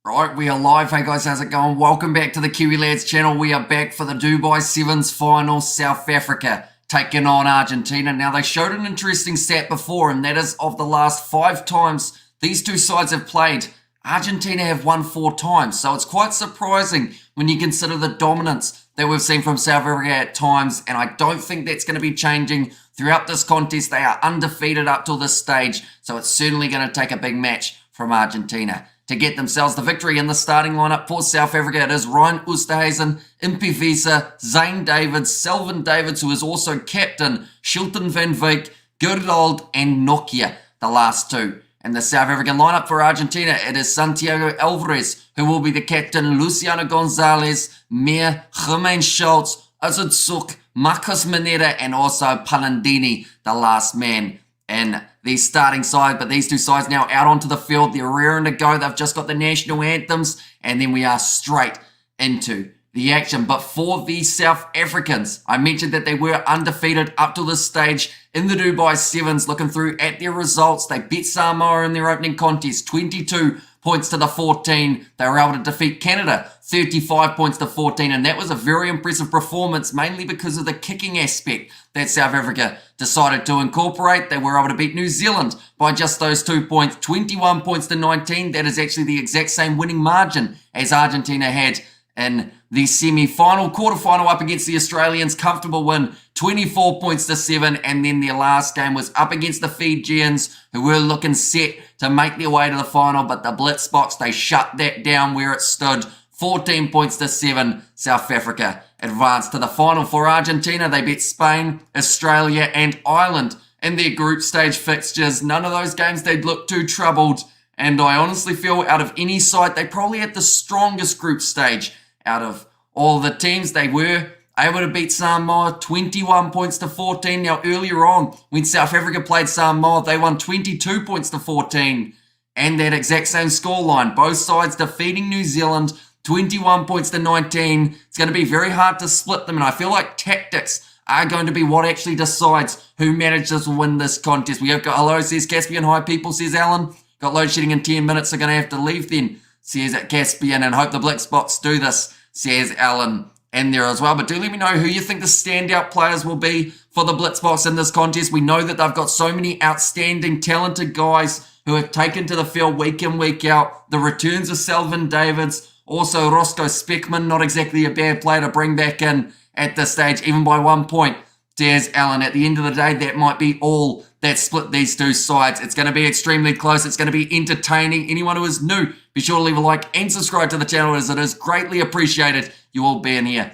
Right, we are live. Hey guys, how's it going? Welcome back to the Kiwi Lads channel. We are back for the Dubai Sevens final. South Africa taking on Argentina. Now, they showed an interesting stat before, and that is of the last 5 times these two sides have played, Argentina have won 4 times. So it's quite surprising when you consider the dominance that we've seen from South Africa at times, and I don't think that's going to be changing throughout this contest. They are undefeated up till this stage, so it's certainly going to take a big match from Argentina to get themselves the victory. In the starting lineup for South Africa, it is Ryan Oosterhuizen, Impivisa, Zane Davids, Selvin Davids, who is also captain, Shilton van Wyk, Gerdald, and Nokia, the last two. In the South African lineup for Argentina, it is Santiago Alvarez, who will be the captain, Luciano Gonzalez, Mir, Jermaine Schultz, Azad Suk, Marcos Mineta, and also Palandini, the last man in the starting side. But these two sides now out onto the field. They're rearing to go. They've just got the national anthems, and then we are straight into the action. But for the South Africans, I mentioned that they were undefeated up to this stage in the Dubai Sevens. Looking through at their results, they beat Samoa in their opening contest, 22 points to the 14. They were able to defeat Canada 35 points to 14, and that was a very impressive performance, mainly because of the kicking aspect that South Africa decided to incorporate. They were able to beat New Zealand by just those 2 points, 21 points to 19. That is actually the exact same winning margin as Argentina had in the semi-final. Quarterfinal up against the Australians, comfortable win, 24 points to 7, and then their last game was up against the Fijians, who were looking set to make their way to the final, but the Blitzboks, they shut that down where it stood, 14 points to 7. South Africa advanced to the final. For Argentina, they beat Spain, Australia, and Ireland in their group stage fixtures. None of those games they'd look too troubled, and I honestly feel out of any side, they probably had the strongest group stage out of all the teams. They were able to beat Samoa 21 points to 14. Now, earlier on, when South Africa played Samoa, they won 22 points to 14. And that exact same scoreline, both sides defeating New Zealand 21 points to 19. It's going to be very hard to split them, and I feel like tactics are going to be what actually decides who manages to win this contest. We have got, hello, says Caspian. Hi, people, says Alan. Got load shedding in 10 minutes, so going to have to leave then, says Caspian, and hope the Blitzboks do this, says Alan in there as well. But do let me know who you think the standout players will be for the Blitzboks in this contest. We know that they've got so many outstanding, talented guys who have taken to the field week in, week out. The returns of Selvin Davids, also Roscoe Speckman, not exactly a bad player to bring back in at this stage, even by 1 point. Says Alan, at the end of the day, that might be all that split these two sides. It's going to be extremely close. It's going to be entertaining. Anyone who is new, be sure to leave a like and subscribe to the channel, as it is greatly appreciated you all being here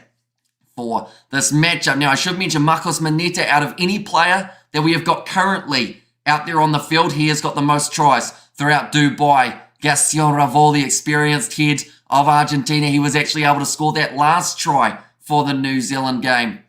for this matchup. Now, I should mention Marcos Mineta, out of any player that we have got currently out there on the field, he has got the most tries throughout Dubai. Gaston Ravol, the experienced head of Argentina, he was actually able to score that last try for the New Zealand game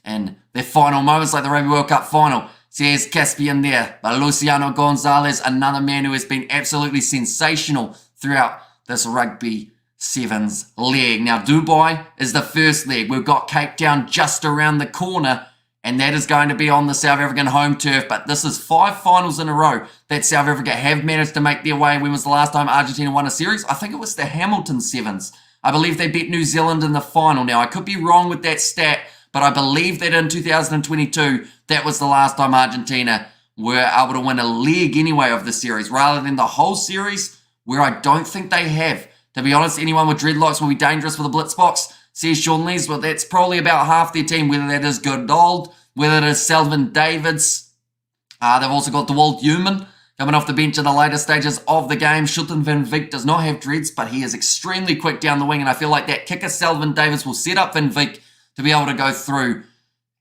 in their final moments, like the Rugby World Cup final. Says Caspian there. But Luciano Gonzalez, another man who has been absolutely sensational throughout this Rugby Sevens leg. Now, Dubai is the first leg. We've got Cape Town just around the corner, and that is going to be on the South African home turf. But this is 5 finals in a row that South Africa have managed to make their way. When was the last time Argentina won a series? I think it was the Hamilton Sevens. I believe they beat New Zealand in the final. Now, I could be wrong with that stat, but I believe that in 2022, that was the last time Argentina were able to win a leg anyway of the series, rather than the whole series, where I don't think they have. To be honest, anyone with dreadlocks will be dangerous for the Blitzboks, says Sean Lees. Well, that's probably about half their team, whether that is Gerdald, whether it is Selvin Davids. They've also got DeWalt Human coming off the bench in the later stages of the game. Shilton van Wyk does not have dreads, but he is extremely quick down the wing, and I feel like that kicker Selvin Davids will set up van Wyk to be able to go through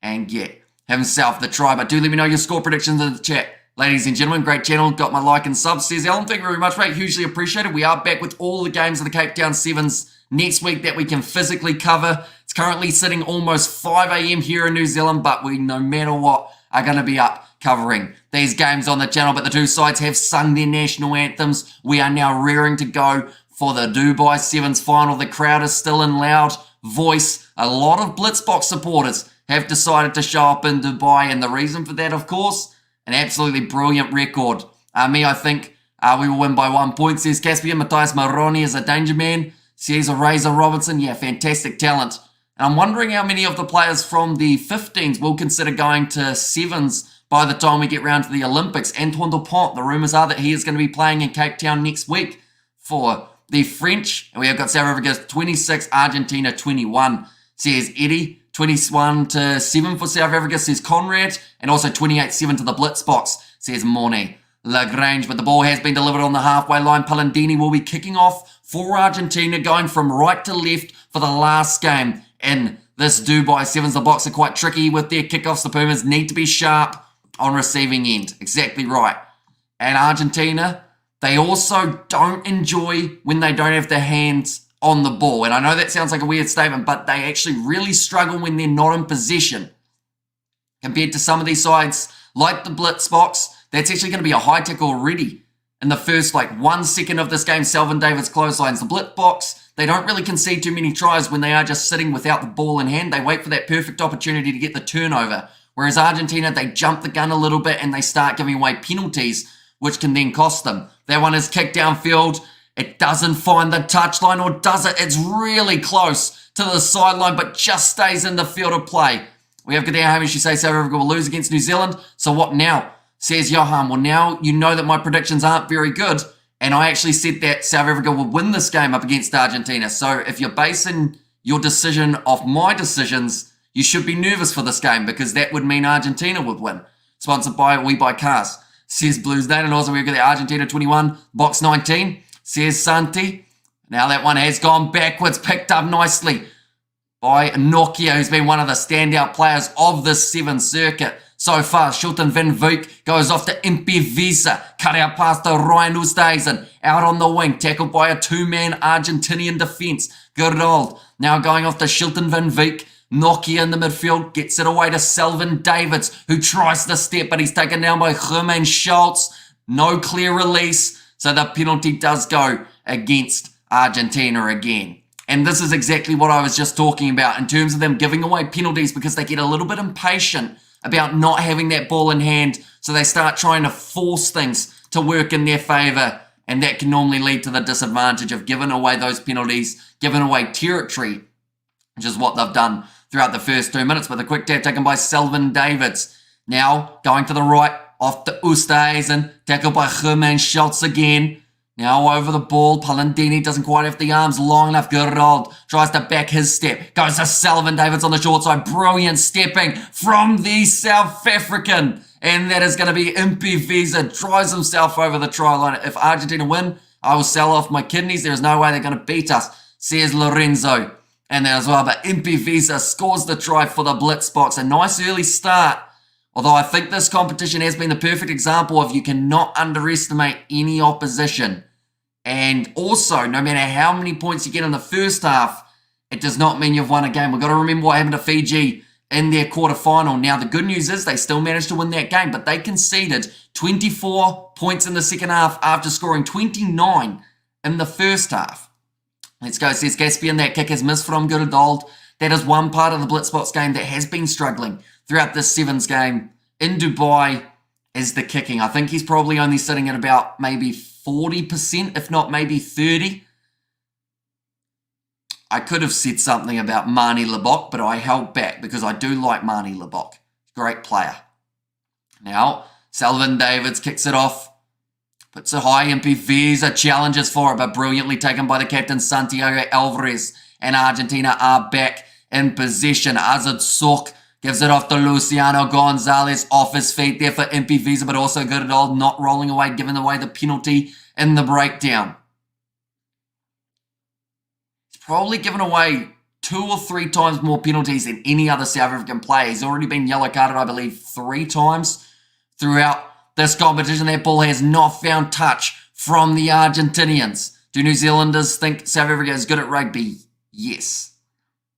and get himself the try. But do let me know your score predictions in the chat. Ladies and gentlemen, great channel. Got my like and sub, says Alan. Thank you very much, mate. Hugely appreciated. We are back with all the games of the Cape Town Sevens next week that we can physically cover. It's currently sitting almost 5 a.m. here in New Zealand, but we, no matter what, are going to be up covering these games on the channel. But the two sides have sung their national anthems. We are now rearing to go for the Dubai Sevens final. The crowd is still in loud voice. A lot of Blitzboks supporters have decided to show up in Dubai, and the reason for that, of course, an absolutely brilliant record. I think We will win by 1 point, says Caspian. Matthias Maroni is a danger man, says a Razor Robinson. Yeah, fantastic talent. And I'm wondering how many of the players from the 15s will consider going to Sevens by the time we get round to the Olympics. Antoine Dupont, the rumours are that he is going to be playing in Cape Town next week for the French. And we have got South Africa 26, Argentina 21, says Eddie. 21-7 for South Africa, says Conrad. And also 28-7 to the Blitzboks, says Mornay Lagrange. But the ball has been delivered on the halfway line. Palandini will be kicking off for Argentina, going from right to left for the last game in this Dubai Sevens. The Boks are quite tricky with their kickoffs. The Pumas need to be sharp on receiving end. Exactly right. And Argentina, they also don't enjoy when they don't have their hands on the ball. And I know that sounds like a weird statement, but they actually really struggle when they're not in possession. Compared to some of these sides, like the Blitzboks, that's actually going to be a high tackle already. In the first 1 second of this game, Selvin David's clotheslines. The Blitzboks, they don't really concede too many tries when they are just sitting without the ball in hand. They wait for that perfect opportunity to get the turnover. Whereas Argentina, they jump the gun a little bit and they start giving away penalties, which can then cost them. That one is kicked downfield. It doesn't find the touchline, or does it? It's really close to the sideline, but just stays in the field of play. We have Gadea Hamish, you say South Africa will lose against New Zealand. So what now? Says Johan. Well, now you know that my predictions aren't very good. And I actually said that South Africa would win this game up against Argentina. So if you're basing your decision off my decisions, you should be nervous for this game, because that would mean Argentina would win. Sponsored by We Buy Cars, says Bluesdale. And also we've got the Argentina 21, Box 19, says Santi. Now that one has gone backwards, picked up nicely by Nokia, who's been one of the standout players of this Sevens circuit so far. Schulten van Wyk goes off to Impi Visa, cut out past the Ryan Oosthuizen, out on the wing, tackled by a two-man Argentinian defence. Gerdold now going off to Schulten van Wyk. Nokia in the midfield gets it away to Selvin Davids, who tries to step, but he's taken down by Germain Schultz. No clear release, so the penalty does go against Argentina again. And this is exactly what I was just talking about in terms of them giving away penalties, because they get a little bit impatient about not having that ball in hand, so they start trying to force things to work in their favour, and that can normally lead to the disadvantage of giving away those penalties, giving away territory, which is what they've done throughout the first 2 minutes. But the quick tap taken by Selvin Davids. Now going to the right, off to Oosthuizen, tackled by Germain Schultz again. Now over the ball, Palandini doesn't quite have the arms long enough. Gerald tries to back his step. Goes to Selvin Davids on the short side. Brilliant stepping from the South African. And that is going to be Impi Visa. Drives himself over the try line. If Argentina win, I will sell off my kidneys. There is no way they're going to beat us, says Lorenzo. And there as well. But Impi Visa scores the try for the Blitzboks. A nice early start. Although I think this competition has been the perfect example of you cannot underestimate any opposition. And also, no matter how many points you get in the first half, it does not mean you've won a game. We've got to remember what happened to Fiji in their quarterfinal. Now, the good news is they still managed to win that game, but they conceded 24 points in the second half after scoring 29 in the first half. Let's go, says Caspian. That kick is missed from Gerdold. That is one part of the Blitzboks game that has been struggling throughout this Sevens game in Dubai, is the kicking. I think he's probably only sitting at about maybe 40%, if not maybe 30%. I could have said something about Mani Lebok, but I held back because I do like Mani Lebok. Great player. Now, Selvin Davids kicks it off. Puts it high. Impi Visa challenges for it, but brilliantly taken by the captain, Santiago Alvarez. And Argentina are back in possession. Azad Sok gives it off to Luciano Gonzalez, off his feet there for Impi Visa, but also Gerdold not rolling away, giving away the penalty in the breakdown. He's probably given away 2 or 3 times more penalties than any other South African player. He's already been yellow carded, I believe, 3 times throughout this competition. That ball has not found touch from the Argentinians. Do New Zealanders think South Africa is good at rugby? Yes.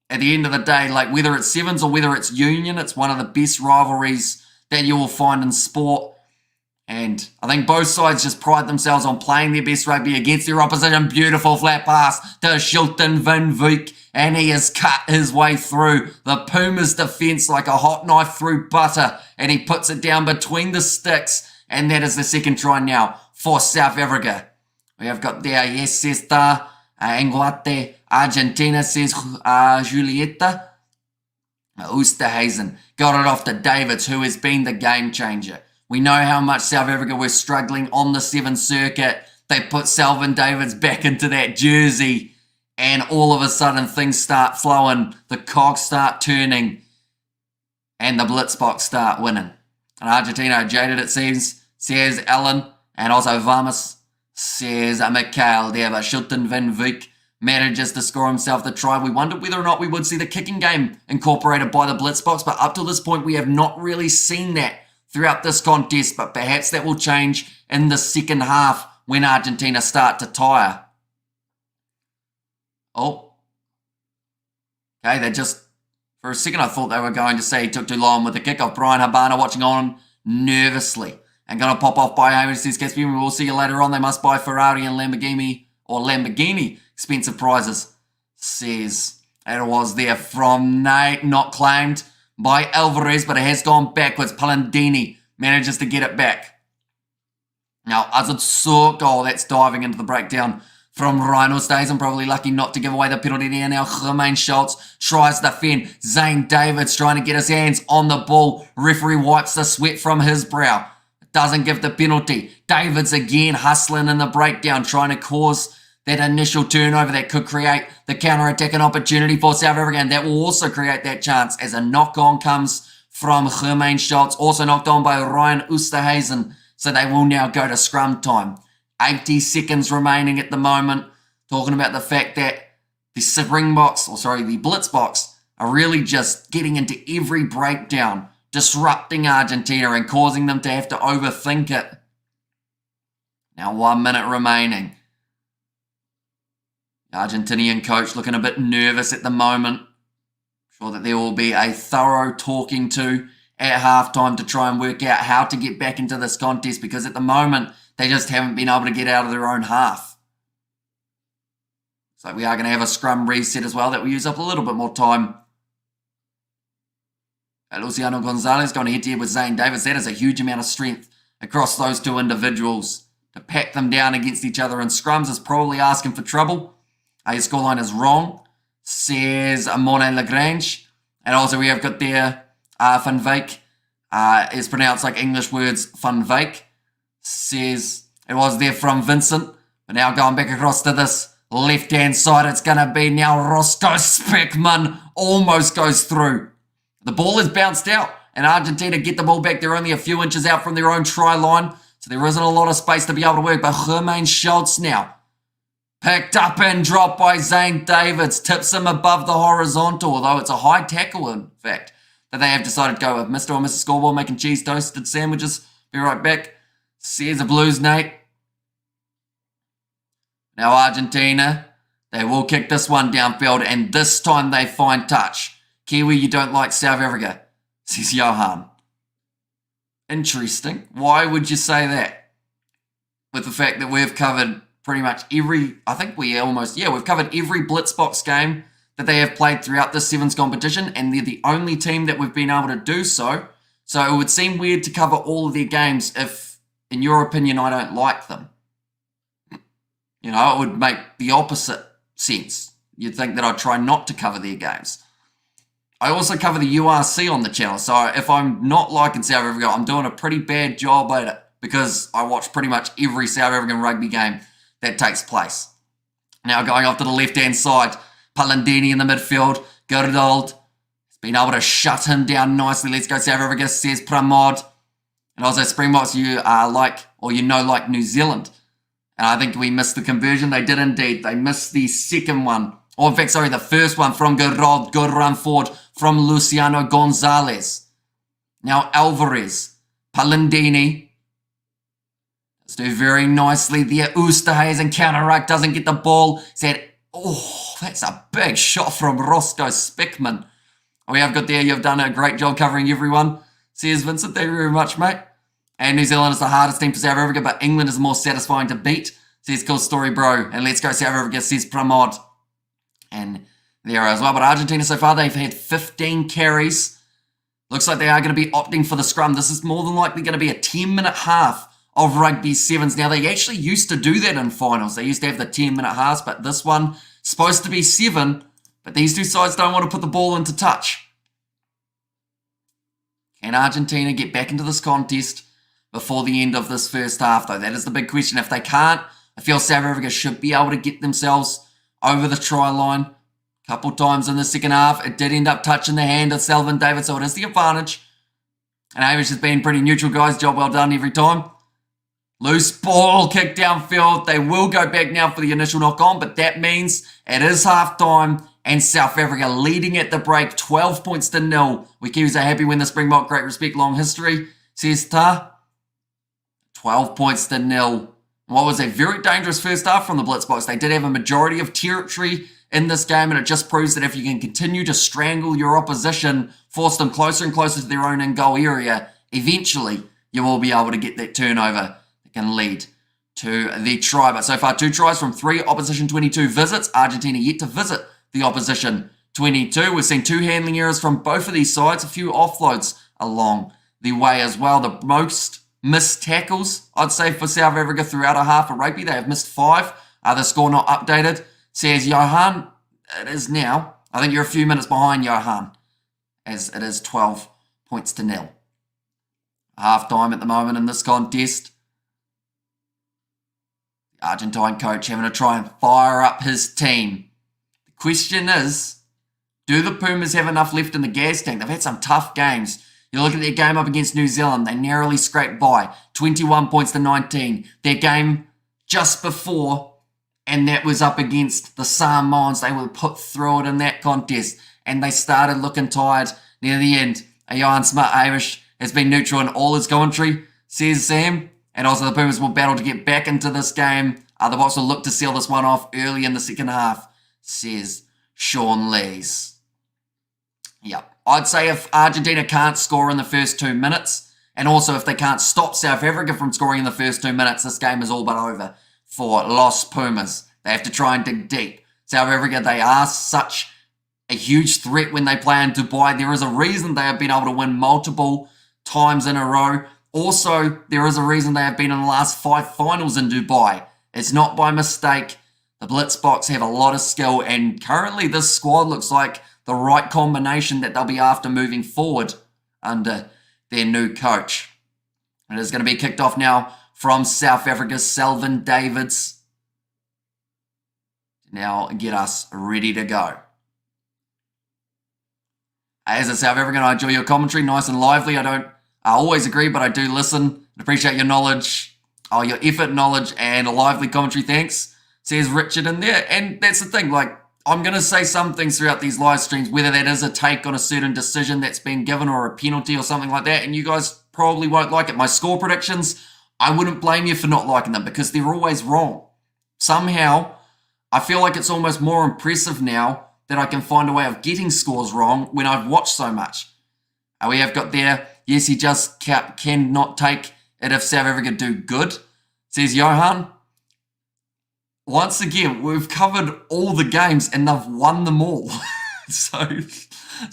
At the end of the day, whether it's Sevens or whether it's Union, it's one of the best rivalries that you will find in sport. And I think both sides just pride themselves on playing their best rugby against their opposition. Beautiful flat pass to Schulten van Wyk, and he has cut his way through the Pumas defence like a hot knife through butter, and he puts it down between the sticks, and that is the second try now for South Africa. We have got there, yes, says Ta, Enguate, Argentina, says Julieta. Oosterhuizen got it off to Davids, who has been the game changer. We know how much South Africa were struggling on the Seven Circuit. They put Selvin Davids back into that jersey, and all of a sudden things start flowing, the cogs start turning, and the Blitzboks start winning. And Argentina jaded, it seems, says Ellen, and also Vamas, says Mikael there, but Shilton van Veek manages to score himself the try. We wondered whether or not we would see the kicking game incorporated by the Blitzboks, but up to this point we have not really seen that throughout this contest, but perhaps that will change in the second half when Argentina start to tire. Oh. Okay, they just, for a second I thought they were going to say he took too long with the kickoff. Brian Habana watching on nervously and going to pop off by Hamish, says Caspian, we will see you later on. They must buy Ferrari and Lamborghini expensive prizes, says. It was there from Nate, not claimed by Alvarez, but it has gone backwards. Palandini manages to get it back. Now, Azad Sook, oh, that's diving into the breakdown from Rhino Stays. I'm probably lucky not to give away the penalty there. Now, Jermaine Schultz tries to fend. Zane Davids trying to get his hands on the ball. Referee wipes the sweat from his brow. Doesn't give the penalty. Davids again hustling in the breakdown, trying to cause that initial turnover that could create the counter-attacking opportunity for South Africa, and that will also create that chance as a knock-on comes from Jermaine Schultz, also knocked on by Ryan Oosterhuizen, so they will now go to scrum time. 80 seconds remaining at the moment, talking about the fact that the Blitzboks are really just getting into every breakdown, disrupting Argentina and causing them to have to overthink it. Now 1 minute remaining. The Argentinian coach looking a bit nervous at the moment. Sure that there will be a thorough talking to at halftime to try and work out how to get back into this contest, because at the moment they just haven't been able to get out of their own half. So we are going to have a scrum reset as well that will use up a little bit more time. Luciano Gonzalez going to hit here with Zane Davids. That is a huge amount of strength across those two individuals. To pack them down against each other in scrums is probably asking for trouble. Your scoreline is wrong, says Morne Lagrange. And also we have got there Van Wyk, is pronounced like English words, Van Wyk, says it was there from Vincent. But now going back across to this left-hand side, it's going to be now Roscoe Speckman almost goes through. The ball is bounced out, and Argentina get the ball back. They're only a few inches out from their own try line, so there isn't a lot of space to be able to work. But Jermaine Schultz now picked up and dropped by Zane Davids. Tips him above the horizontal, although it's a high tackle, in fact, that they have decided to go with. Mr. or Mrs. Scoreboard making cheese toasted sandwiches. Be right back. Says the Blues, Nate. Now Argentina, they will kick this one downfield, and this time they find touch. Kiwi, you don't like South Africa, says Johan. Interesting. Why would you say that? With the fact that we've covered pretty much every, we've covered every Blitzboks game that they have played throughout this Sevens competition, and they're the only team that we've been able to do so. So it would seem weird to cover all of their games if, in your opinion, I don't like them. You know, it would make the opposite sense. You'd think that I'd try not to cover their games. I also cover the URC on the channel, so if I'm not liking South Africa, I'm doing a pretty bad job at it, because I watch pretty much every South African rugby game that takes place. Now going off to the left-hand side, Palandini in the midfield. Gerdold has been able to shut him down nicely. Let's go South Africa, says Pramod. And also Springboks, you like New Zealand. And I think we missed the conversion. They did indeed. They missed the second one. Or in fact, sorry, the first one from Gerdold. Good run forward from Luciano Gonzalez. Now Alvarez. Palandini. Let's do very nicely there. Oosterhuizen counter-ruck, doesn't get the ball. Said, oh, that's a big shot from Roscoe Speckman. We have got there, you've done a great job covering everyone. Says Vincent, thank you very much, mate. And New Zealand is the hardest team for South Africa, but England is more satisfying to beat. Says, cool story, bro. And let's go South Africa, says Pramod. And there as well. But Argentina so far, they've had 15 carries. Looks like they are going to be opting for the scrum. This is more than likely going to be a 10-minute half of Rugby Sevens. Now, they actually used to do that in finals. They used to have the 10-minute halves, but this one supposed to be 7. But these two sides don't want to put the ball into touch. Can Argentina get back into this contest before the end of this first half, though? That is the big question. If they can't, I feel South Africa should be able to get themselves over the try line a couple times in the second half. It did end up touching the hand of Selvin David, so it is the advantage. And Hamish has been pretty neutral, guys. Job well done every time. Loose ball, kick downfield. They will go back now for the initial knock-on, but that means it is half-time and South Africa leading at the break, 12 points to 0. We Kiwis are happy when the Springbok, great respect, long history, says Ta. 12 points to 0. What was a very dangerous first half from the Blitzboks. They did have a majority of territory in this game, and it just proves that if you can continue to strangle your opposition, force them closer and closer to their own in-goal area, eventually you will be able to get that turnover that can lead to the try. But so far, 2 tries from 3 opposition 22 visits. Argentina yet to visit the opposition 22. We've seen 2 handling errors from both of these sides, a few offloads along the way as well. The most missed tackles, I'd say, for South Africa throughout a half of rugby. They have missed 5. The score not updated. Says Johan, it is now. I think you're a few minutes behind Johan, as it is 12 points to 0. Half time at the moment in this contest. The Argentine coach having to try and fire up his team. The question is, do the Pumas have enough left in the gas tank? They've had some tough games. You look at their game up against New Zealand, they narrowly scraped by, 21 points to 19. Their game just before, and that was up against the Samoans. They were put through it in that contest, and they started looking tired near the end. Johan Smart-Hamish has been neutral in all his commentary, says Sam, and also the Pumas will battle to get back into this game. The Boks will look to seal this one off early in the second half, says Sean Lees. Yep. I'd say if Argentina can't score in the first 2 minutes, and also if they can't stop South Africa from scoring in the first 2 minutes, this game is all but over for Los Pumas. They have to try and dig deep. South Africa, they are such a huge threat when they play in Dubai. There is a reason they have been able to win multiple times in a row. Also, there is a reason they have been in the last 5 finals in Dubai. It's not by mistake. The Blitzboks have a lot of skill, and currently this squad looks like the right combination that they'll be after moving forward under their new coach. It is going to be kicked off now from South Africa's Selvin Davids. Now get us ready to go. As a South African, I enjoy your commentary, nice and lively. I always agree, but I do listen and appreciate your knowledge, your effort, knowledge, and a lively commentary. Thanks, says Richard in there. And that's the thing, like, I'm going to say some things throughout these live streams, whether that is a take on a certain decision that's been given or a penalty or something like that, and you guys probably won't like it. My score predictions, I wouldn't blame you for not liking them because they're always wrong. Somehow, I feel like it's almost more impressive now that I can find a way of getting scores wrong when I've watched so much. We have got there, yes, he just cannot take it if South Africa do good, says Johan. Once again, we've covered all the games and they've won them all. So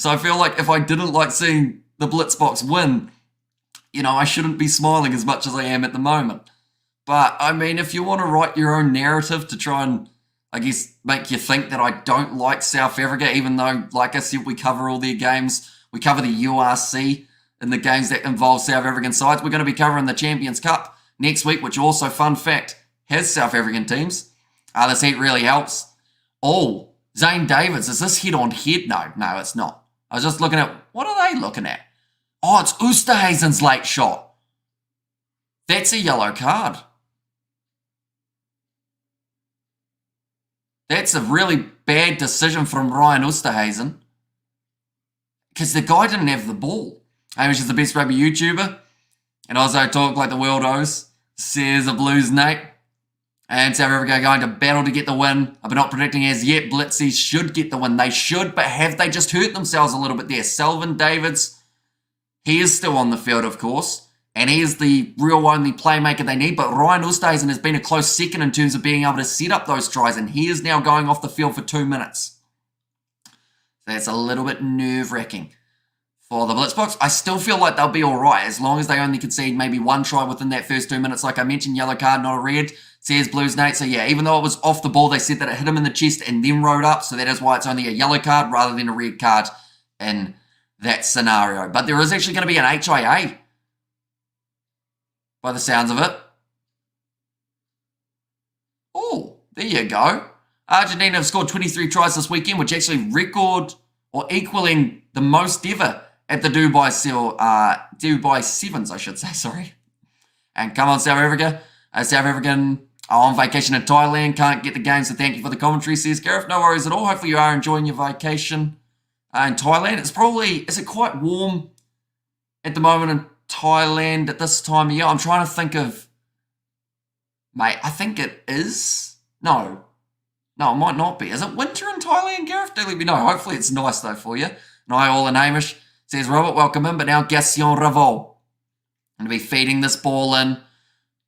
I feel like if I didn't like seeing the Blitzboks win, I shouldn't be smiling as much as I am at the moment. But, I mean, if you want to write your own narrative to try and, I guess, make you think that I don't like South Africa, even though, like I said, we cover all their games. We cover the URC in the games that involve South African sides. We're going to be covering the Champions Cup next week, which also, fun fact, has South African teams. This heat really helps. Oh, Zane Davids, is this head on head? No, it's not. I was just looking at, what are they looking at? Oh, it's Oosterhuizen's late shot. That's a yellow card. That's a really bad decision from Ryan Oosterhuizen. Because the guy didn't have the ball. Hamish is the best rugby YouTuber. And also talk like the world owes, says the Blues Nate. And South Africa are going to battle to get the win. I've been not predicting as yet. Blitzies should get the win. They should, but have they just hurt themselves a little bit there? Selvin Davids, he is still on the field, of course. And he is the real only playmaker they need. But Ryan Oosterhuizen has been a close second in terms of being able to set up those tries. And he is now going off the field for 2 minutes. So that's a little bit nerve-wracking for the Blitzboks. I still feel like they'll be all right as long as they only concede maybe one try within that first 2 minutes. Like I mentioned, yellow card, not a red. Says Blues Nate. So yeah, even though it was off the ball, they said that it hit him in the chest and then rode up. So that is why it's only a yellow card rather than a red card in that scenario. But there is actually going to be an HIA by the sounds of it. Oh, there you go. Argentina have scored 23 tries this weekend, which actually record or equaling the most ever at the Dubai Sevens, I should say, sorry. And come on, South Africa. South African on vacation in Thailand, can't get the game, so thank you for the commentary, says Gareth. No worries at all. Hopefully you are enjoying your vacation in Thailand. Is it quite warm at the moment in Thailand at this time of year? I'm trying to think of, mate, I think it is. No, it might not be. Is it winter in Thailand, Gareth? Do let me know. Hopefully it's nice, though, for you. And I all in Hamish says, Robert, welcome in, but now Gassion Revol. Going to be feeding this ball in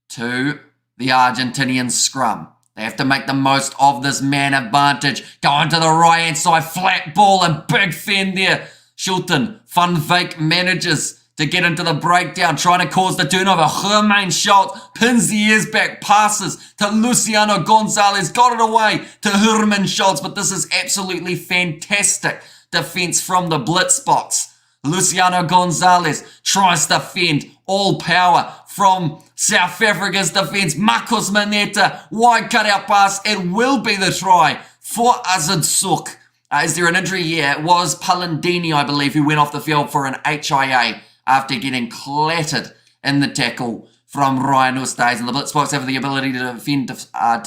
to the Argentinian scrum. They have to make the most of this man advantage. Going to the right-hand side, flat ball and big fend there. Schulten, Van Wyk manages to get into the breakdown, trying to cause the turnover. Germain Schultz pins the ears back, passes to Luciano Gonzalez, got it away to Herman Schultz, but this is absolutely fantastic defense from the Blitzboks. Luciano Gonzalez tries to fend, all power from South Africa's defense. Marcos Maneta, wide cutout pass, it will be the try for Azidsuk. Is there an injury? Yeah, it was Palandini, I believe, who went off the field for an HIA after getting clattered in the tackle from Ryan Ustays. And the Blitzboks have the ability to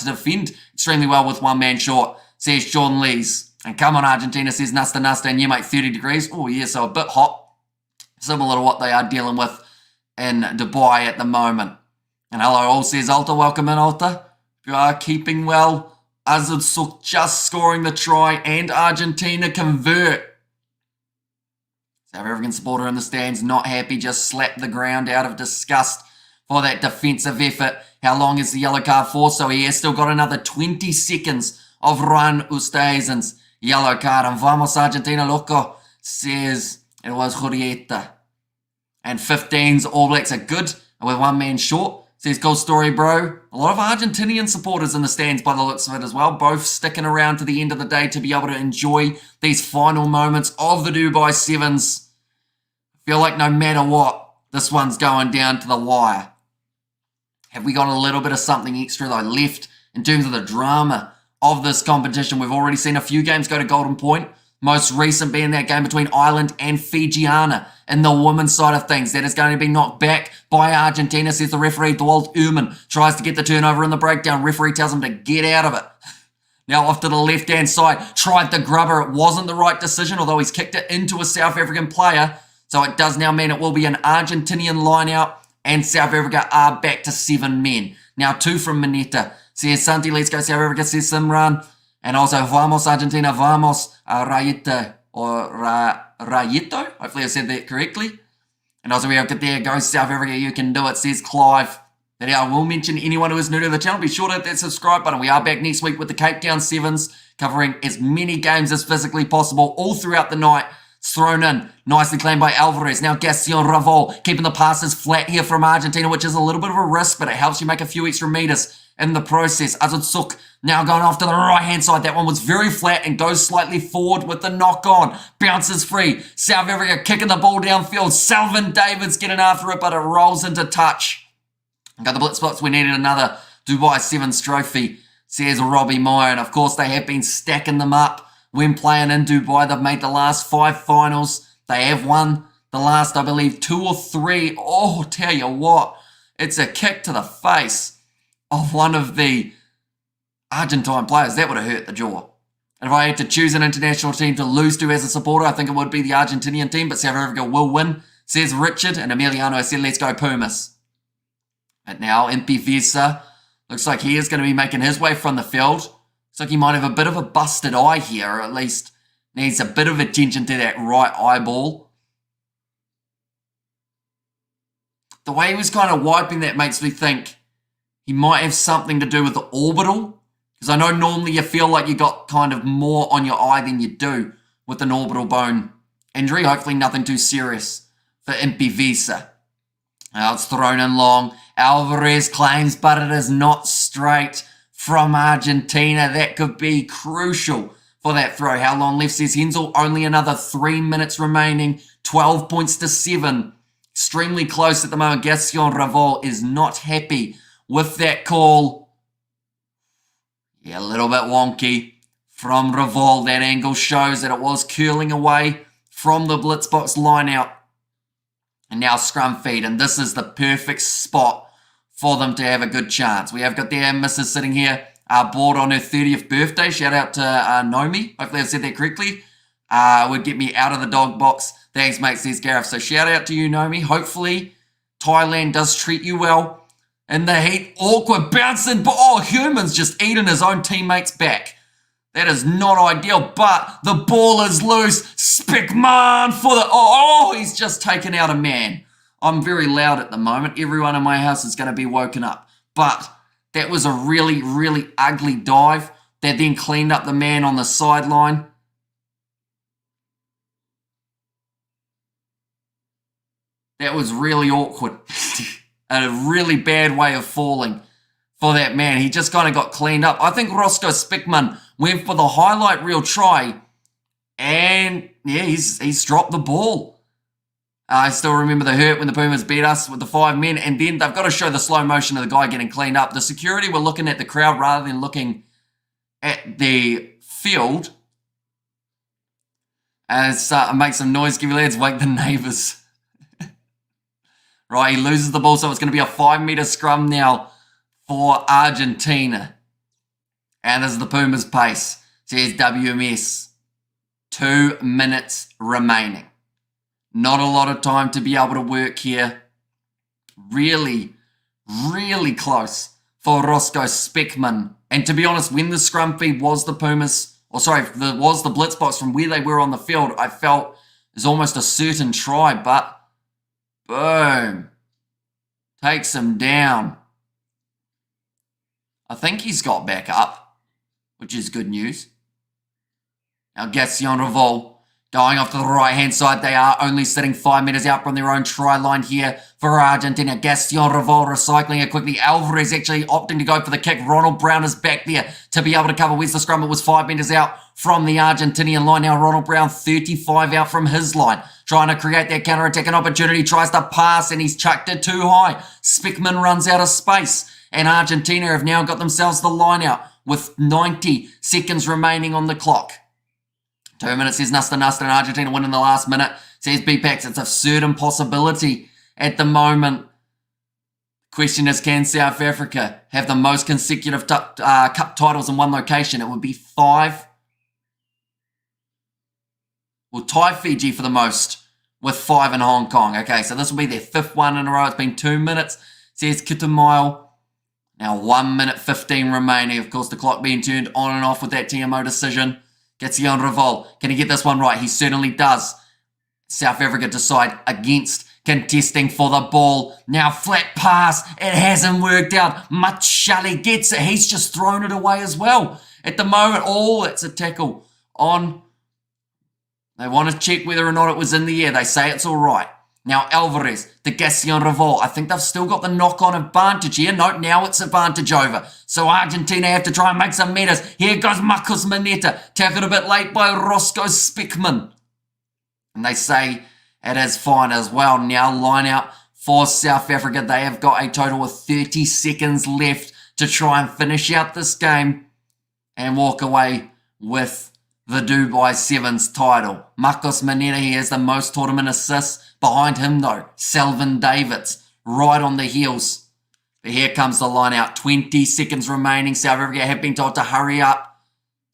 defend extremely well with one man short, says Sean Lees. And come on, Argentina, says Nasta, and yeah, mate, 30 degrees. Oh, yeah, so a bit hot. Similar to what they are dealing with in Dubai at the moment. And hello, all, says Alta. Welcome in, Alta. If you are keeping well, Azidsuk just scoring the try and Argentina convert. South African supporter in the stands, not happy, just slapped the ground out of disgust for that defensive effort. How long is the yellow card for? So he has still got another 20 seconds of Ryan Ustazen's yellow card. And Vamos Argentina Loco says it was Julieta. And 15's All Blacks are good with one man short. Says, cool story, bro. A lot of Argentinian supporters in the stands by the looks of it as well. Both sticking around to the end of the day to be able to enjoy these final moments of the Dubai Sevens. I feel like no matter what, this one's going down to the wire. Have we got a little bit of something extra, though, left in terms of the drama of this competition? We've already seen a few games go to Golden Point. Most recent being that game between Ireland and Fijiana in the women's side of things. That is going to be knocked back by Argentina, says the referee. Dwalt Uman tries to get the turnover in the breakdown. Referee tells him to get out of it. Now off to the left-hand side. Tried the grubber. It wasn't the right decision, although he's kicked it into a South African player. So it does now mean it will be an Argentinian line-out, and South Africa are back to 7 men. Now 2 from Maneta. Says Santi, let's go South Africa, says Simran. And also, vamos Argentina, vamos Rayito, or Rayito. Hopefully I said that correctly. And also we have there goes South Africa, you can do it, says Clive. That I will mention anyone who is new to the channel, be sure to hit that subscribe button. We are back next week with the Cape Town Sevens, covering as many games as physically possible all throughout the night. It's thrown in, nicely claimed by Alvarez. Now Gassion Revol, keeping the passes flat here from Argentina, which is a little bit of a risk, but it helps you make a few extra meters in the process. Azidsuk now going off to the right-hand side. That one was very flat and goes slightly forward with the knock-on. Bounces free. South Africa kicking the ball downfield. Selvin Davids getting after it, but it rolls into touch. Got the Blitzboks. We needed another Dubai Sevens trophy, says Robbie Meyer. And of course, they have been stacking them up when playing in Dubai. They've made the last 5 finals. They have won the last, I believe, 2 or 3. Oh, tell you what, it's a kick to the face of one of the Argentine players. That would have hurt the jaw. And if I had to choose an international team to lose to as a supporter, I think it would be the Argentinian team, but South Africa will win, says Richard. And Emiliano said, let's go Pumas. But now, MP Vesa looks like he is going to be making his way from the field. Looks like he might have a bit of a busted eye here, or at least needs a bit of attention to that right eyeball. The way he was kind of wiping that makes me think he might have something to do with the orbital. Because I know normally you feel like you got kind of more on your eye than you do with an orbital bone injury. Hopefully nothing too serious for Impi Visa. Now it's thrown in long. Alvarez claims, but it is not straight from Argentina. That could be crucial for that throw. How long left, says Hensel? Only another 3 minutes remaining. 12 points to 7. Extremely close at the moment. Gaston Revol is not happy with that call. Yeah, a little bit wonky from Revol. That angle shows that it was curling away from the Blitzboks line out. And now scrum feed, and this is the perfect spot for them to have a good chance. We have got their Mrs. sitting here, bored on her 30th birthday. Shout out to Nomi. Hopefully I've said that correctly. Would get me out of the dog box. Thanks, mate, says Gareth. So shout out to you, Nomi. Hopefully Thailand does treat you well in the heat. Awkward bouncing, but Human's just eating his own teammates back. That is not ideal, but the ball is loose. Spickman for the... he's just taken out a man. I'm very loud at the moment. Everyone in my house is going to be woken up. But that was a really, really ugly dive that then cleaned up the man on the sideline. That was really awkward. A really bad way of falling for that man. He just kind of got cleaned up. I think Roscoe Spickman went for the highlight reel try, and yeah, he's dropped the ball. I still remember the hurt when the Pumas beat us with the 5 men, and then they've got to show the slow motion of the guy getting cleaned up. The security were looking at the crowd rather than looking at the field. As make some noise, give you lads, wake the neighbours. Right, he loses the ball, so it's going to be a 5-metre scrum now for Argentina. And this is the Pumas pace. Says WMS. 2 minutes remaining. Not a lot of time to be able to work here. Really, really close for Roscoe Spickman. And to be honest, when the scrum feed was the Pumas, was the Blitzboks from where they were on the field, I felt it was almost a certain try, but boom. Takes him down. I think he's got back up, which is good news. Now Gaston Revol going off to the right-hand side. They are only sitting 5 metres out from their own try line here for Argentina. Gaston Revol recycling it quickly. Alvarez actually opting to go for the kick. Ronald Brown is back there to be able to cover. Where's the scrum? It was 5 metres out from the Argentinian line. Now Ronald Brown 35 out from his line. Trying to create that counter-attacking opportunity. Tries to pass and he's chucked it too high. Spickman runs out of space. And Argentina have now got themselves the line out with 90 seconds remaining on the clock. 2 minutes, says Nuster, and Argentina win in the last minute. Says B-Pax, it's a certain possibility at the moment. Question is, can South Africa have the most consecutive cup titles in one location? It would be 5. We'll tie Fiji for the most with 5 in Hong Kong. Okay, so this will be their 5th one in a row. It's been 2 minutes, says Kitumayo. Now 1 minute 15 remaining. Of course, the clock being turned on and off with that TMO decision. Gaston Revol. Can he get this one right? He certainly does. South Africa decide against contesting for the ball. Now flat pass. It hasn't worked out. Machali gets it. He's just thrown it away as well. At the moment, it's a tackle on. They want to check whether or not it was in the air. They say it's all right. Now Alvarez to Gaston Revol. I think they've still got the knock-on advantage here. No, now it's advantage over. So Argentina have to try and make some meters. Here goes Marcos Maneta. Tackled a bit late by Roscoe Spickman. And they say it is fine as well. Now line out for South Africa. They have got a total of 30 seconds left to try and finish out this game and walk away with the Dubai Sevens title. Marcos Maneta, he has the most tournament assists. Behind him, though, Selvin Davids, right on the heels. But here comes the line out. 20 seconds remaining. South Africa have been told to hurry up.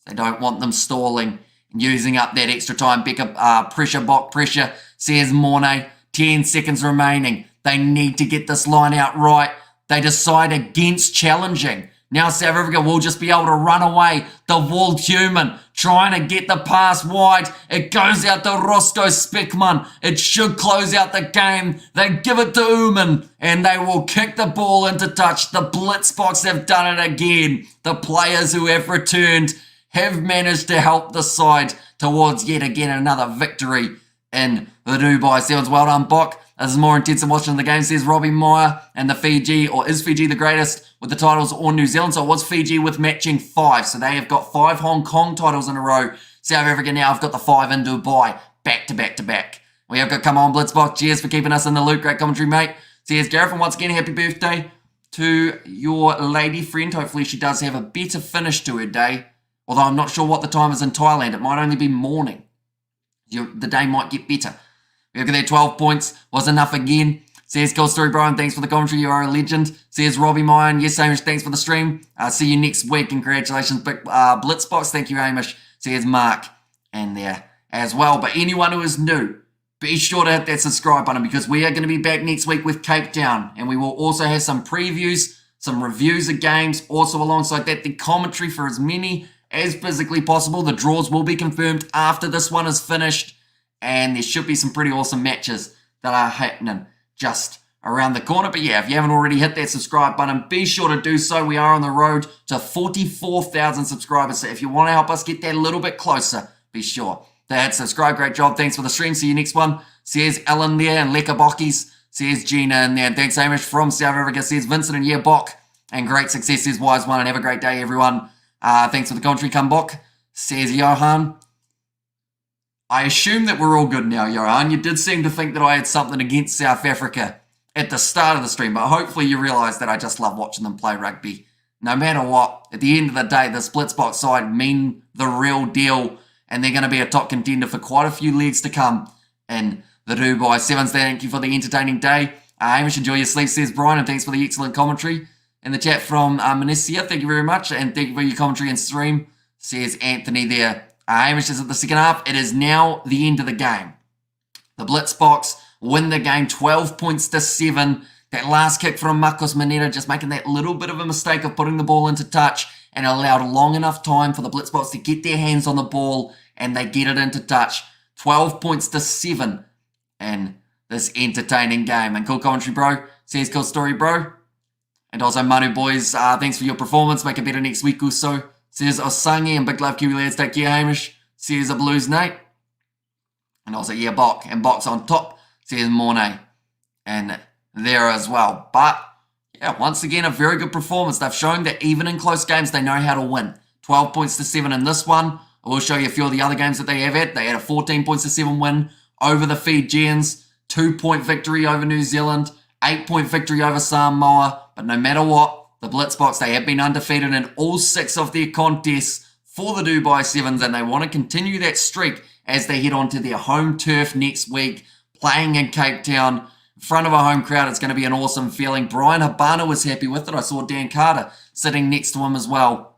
They don't want them stalling and using up that extra time. Becker, pressure, says Mornay. 10 seconds remaining. They need to get this line out right. They decide against challenging. Now South Africa will just be able to run away. The walled human trying to get the pass wide. It goes out to Roscoe Spickman. It should close out the game. They give it to Uman and they will kick the ball into touch. The Blitzboks have done it again. The players who have returned have managed to help the side towards yet again another victory in the Dubai Sevens. Well done, Bok. This is more intense than watching the game, says Robbie Meyer. And the Fiji, or is Fiji the greatest with the titles, or New Zealand? So it was Fiji with matching 5. So they have got 5 Hong Kong titles in a row. South Africa now have got the 5 in Dubai. Back to back to back. We have got, come on, Blitzboks. Cheers for keeping us in the loop. Great commentary, mate. Says Gareth, and once again, happy birthday to your lady friend. Hopefully she does have a better finish to her day. Although I'm not sure what the time is in Thailand. It might only be morning. The day might get better. We look at that 12 points. Was enough again. Says Cool Story Brian, thanks for the commentary. You are a legend. Says Robbie Meyer, yes, Hamish, thanks for the stream. See you next week. Congratulations, big Blitzboks. Thank you, Hamish. Says Mark. And there as well. But anyone who is new, be sure to hit that subscribe button because we are going to be back next week with Cape Town. And we will also have some previews, some reviews of games. Also alongside that, the commentary for as many as physically possible. The draws will be confirmed after this one is finished. And there should be some pretty awesome matches that are happening just around the corner. But yeah, if you haven't already hit that subscribe button, be sure to do so. We are on the road to 44,000 subscribers. So if you want to help us get that a little bit closer, be sure to hit subscribe. Great job. Thanks for the stream. See you next one. Says Ellen there and Lekker Bockies. Says Gina in there. Thanks, Hamish from South Africa. Says Vincent and yeah, Bok. And great success, says Wise One. And have a great day, everyone. Thanks for the commentary. Come Bok. Says Johan. I assume that we're all good now, Johan. You did seem to think that I had something against South Africa at the start of the stream, but hopefully you realise that I just love watching them play rugby. No matter what, at the end of the day, the Blitzboks side mean the real deal, and they're going to be a top contender for quite a few legs to come in the Dubai Sevens. Thank you for the entertaining day. Hamish, enjoy your sleep, says Brian, and thanks for the excellent commentary. In the chat from Manissia, thank you very much, and thank you for your commentary and stream, says Anthony there. Hamish is at the second half. It is now the end of the game. The Blitzboks win the game 12 points to 7. That last kick from Marcos Maneta just making that little bit of a mistake of putting the ball into touch and allowed long enough time for the Blitzboks to get their hands on the ball and they get it into touch. 12 points to 7 in this entertaining game. And cool commentary, bro. Says cool story, bro. And also, Manu boys, thanks for your performance. Make it better next week or so. Says Osangi and big love Kiwi lads. Take care, Hamish. Says a Blues Nate. And also, yeah, Bok. And Bok's on top. Says Mornay. And there as well. But, yeah, once again, a very good performance. They've shown that even in close games, they know how to win. 12 points to 7 in this one. I will show you a few of the other games that they have had. They had a 14 points to 7 win over the Fijians. 2-point victory over New Zealand. 8-point victory over Samoa. But no matter what, the Blitzboks, they have been undefeated in all 6 of their contests for the Dubai Sevens, and they want to continue that streak as they head on to their home turf next week, playing in Cape Town in front of a home crowd. It's going to be an awesome feeling. Brian Habana was happy with it. I saw Dan Carter sitting next to him as well.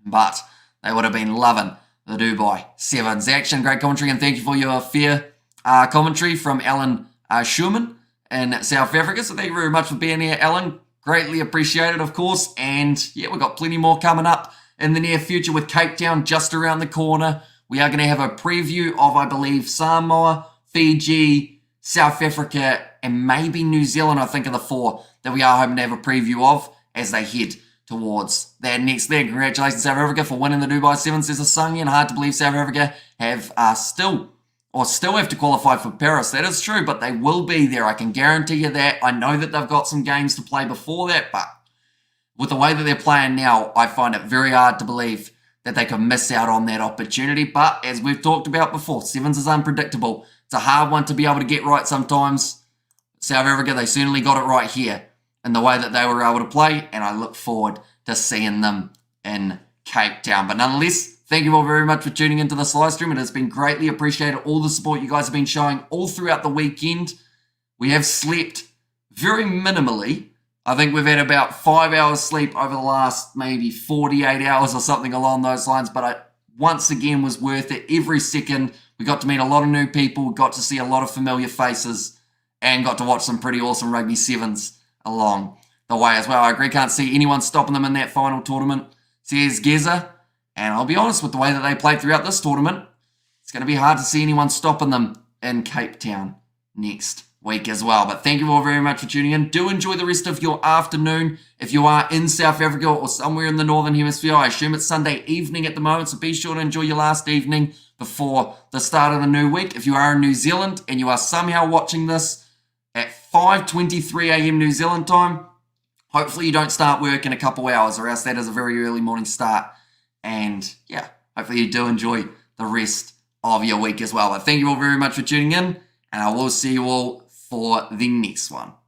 But they would have been loving the Dubai Sevens action. Great commentary, and thank you for your fair commentary from Alan Schumann in South Africa. So thank you very much for being here, Alan. Greatly appreciated, of course. And yeah, we've got plenty more coming up in the near future with Cape Town just around the corner. We are going to have a preview of, I believe, Samoa, Fiji, South Africa, and maybe New Zealand, I think, are the 4 that we are hoping to have a preview of as they head towards that next leg. Congratulations, South Africa, for winning the Dubai Sevens. There's a Sungi, and hard to believe South Africa have still have to qualify for Paris. That is true, but they will be there. I can guarantee you that. I know that they've got some games to play before that, but with the way that they're playing now, I find it very hard to believe that they could miss out on that opportunity. But as we've talked about before, Sevens is unpredictable. It's a hard one to be able to get right sometimes. South Africa, they certainly got it right here in the way that they were able to play, and I look forward to seeing them in Cape Town. But nonetheless, thank you all very much for tuning into this live stream. It has been greatly appreciated. All the support you guys have been showing all throughout the weekend. We have slept very minimally. I think we've had about 5 hours sleep over the last maybe 48 hours or something along those lines. But it once again was worth it. Every second, we got to meet a lot of new people, got to see a lot of familiar faces, and got to watch some pretty awesome rugby sevens along the way as well. I agree, can't see anyone stopping them in that final tournament, says Geza. And I'll be honest, with the way that they played throughout this tournament, it's going to be hard to see anyone stopping them in Cape Town next week as well. But thank you all very much for tuning in. Do enjoy the rest of your afternoon. If you are in South Africa or somewhere in the Northern Hemisphere, I assume it's Sunday evening at the moment, so be sure to enjoy your last evening before the start of the new week. If you are in New Zealand and you are somehow watching this at 5:23 a.m. New Zealand time, hopefully you don't start work in a couple hours, or else that is a very early morning start. And yeah, hopefully you do enjoy the rest of your week as well. But thank you all very much for tuning in, and I will see you all for the next one.